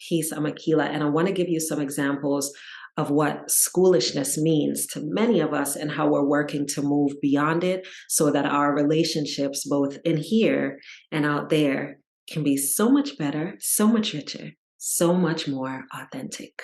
Peace, I'm Akila, and I want to give you some examples of what schoolishness means to many of us and how we're working to move beyond it so that our relationships, both in here and out there, can be so much better, so much richer, so much more authentic.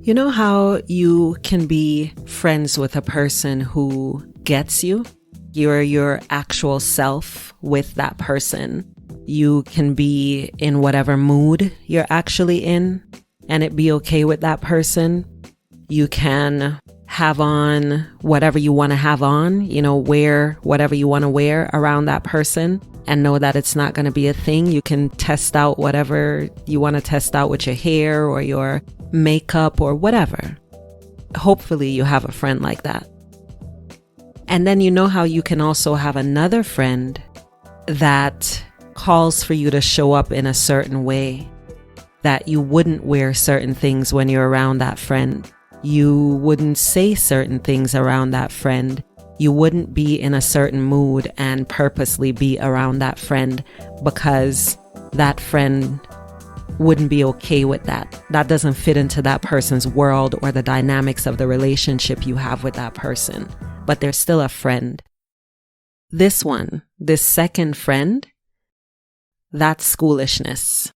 You know how you can be friends with a person who gets you? You're your actual self with that person. You can be in whatever mood you're actually in and it be okay with that person. You can have on whatever you want to have on, wear whatever you want to wear around that person and know that it's not going to be a thing. You can test out whatever you want to test out with your hair or your makeup or whatever. Hopefully you have a friend like that. And then you know how you can also have another friend that calls for you to show up in a certain way, that you wouldn't wear certain things when you're around that friend. You wouldn't say certain things around that friend. You wouldn't be in a certain mood and purposely be around that friend because that friend wouldn't be okay with that. That doesn't fit into that person's world or the dynamics of the relationship you have with that person. But they're still a friend. This second friend, that's schoolishness.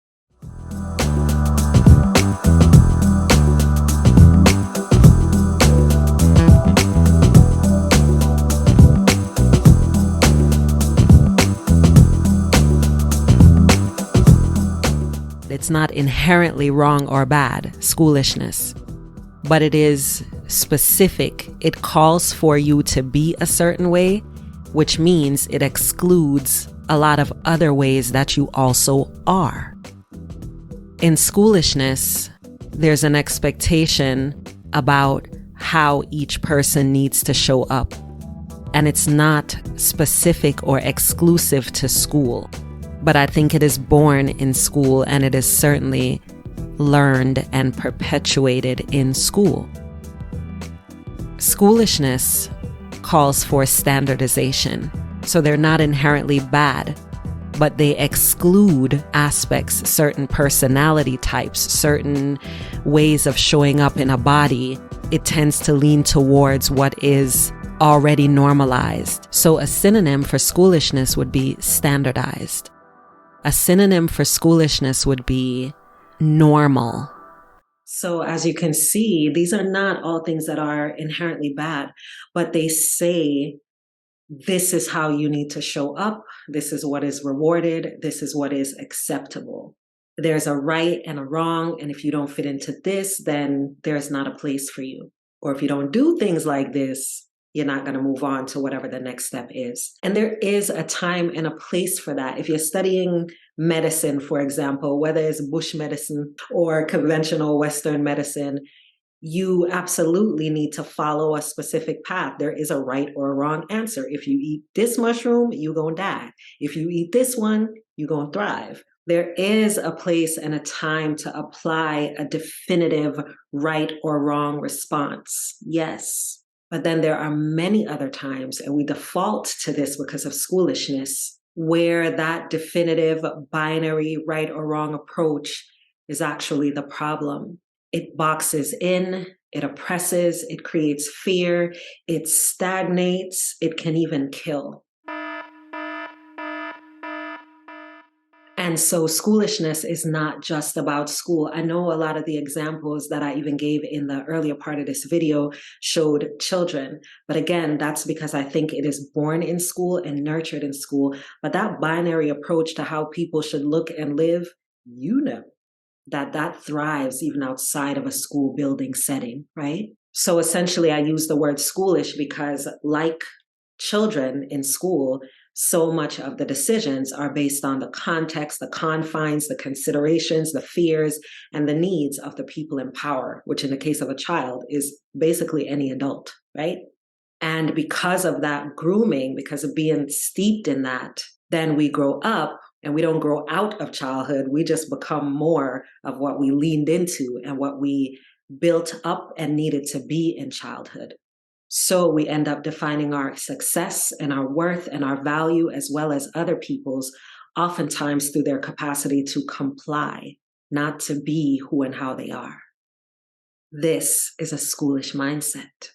It's not inherently wrong or bad, schoolishness, but it is specific. It calls for you to be a certain way, which means it excludes a lot of other ways that you also are. In schoolishness, there's an expectation about how each person needs to show up, and it's not specific or exclusive to school. But I think it is born in school and it is certainly learned and perpetuated in school. Schoolishness calls for standardization. So they're not inherently bad, but they exclude aspects, certain personality types, certain ways of showing up in a body. It tends to lean towards what is already normalized. So a synonym for schoolishness would be standardized. A synonym for schoolishness would be normal. So as you can see, these are not all things that are inherently bad, but they say this is how you need to show up. This is what is rewarded. This is what is acceptable. There's a right and a wrong. And if you don't fit into this, then there's not a place for you. Or if you don't do things like this, you're not going to move on to whatever the next step is. And there is a time and a place for that. If you're studying medicine, for example, whether it's bush medicine or conventional Western medicine, you absolutely need to follow a specific path. There is a right or a wrong answer. If you eat this mushroom, you're going to die. If you eat this one, you're going to thrive. There is a place and a time to apply a definitive right or wrong response. Yes. But then there are many other times, and we default to this because of schoolishness, where that definitive binary right or wrong approach is actually the problem. It boxes in, it oppresses, it creates fear, it stagnates, it can even kill. And so schoolishness is not just about school. I know a lot of the examples that I even gave in the earlier part of this video showed children. But again, that's because I think it is born in school and nurtured in school. But that binary approach to how people should look and live, that thrives even outside of a school building setting, right? So essentially, I use the word schoolish because like children in school, so much of the decisions are based on the context, the confines, the considerations, the fears, and the needs of the people in power, which in the case of a child is basically any adult, right? And because of that grooming, because of being steeped in that, then we grow up and we don't grow out of childhood. We just become more of what we leaned into and what we built up and needed to be in childhood. So we end up defining our success and our worth and our value, as well as other people's, oftentimes through their capacity to comply, not to be who and how they are. This is a schoolish mindset.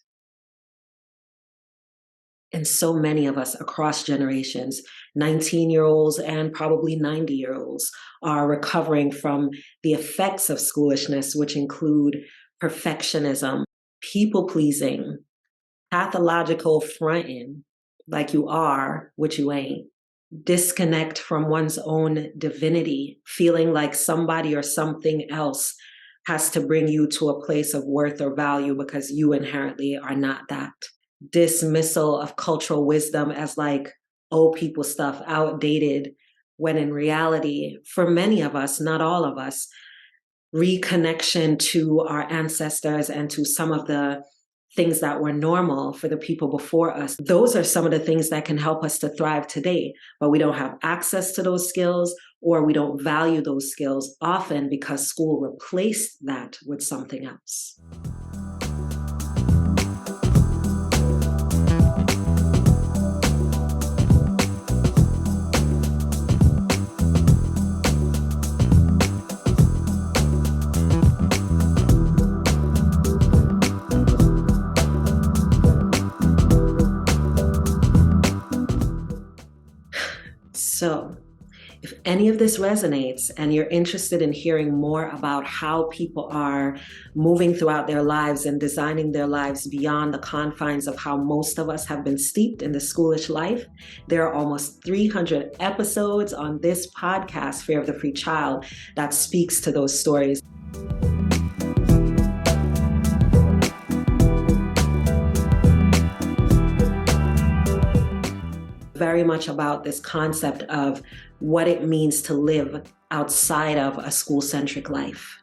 And so many of us across generations, 19-year-olds and probably 90-year-olds, are recovering from the effects of schoolishness, which include perfectionism, people-pleasing, pathological fronting, like you are what you ain't, disconnect from one's own divinity, feeling like somebody or something else has to bring you to a place of worth or value because you inherently are not that. Dismissal of cultural wisdom as like old people stuff, outdated, when in reality, for many of us, not all of us, reconnection to our ancestors and to some of the things that were normal for the people before us. Those are some of the things that can help us to thrive today, but we don't have access to those skills, or we don't value those skills, often because school replaced that with something else. So, if any of this resonates and you're interested in hearing more about how people are moving throughout their lives and designing their lives beyond the confines of how most of us have been steeped in the schoolish life, there are almost 300 episodes on this podcast, Fear of the Free Child, that speaks to those stories. Very much about this concept of what it means to live outside of a school-centric life.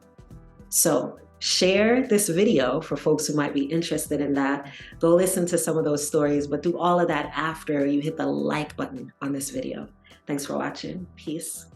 So share this video for folks who might be interested in that. Go listen to some of those stories, but do all of that after you hit the like button on this video. Thanks for watching. Peace.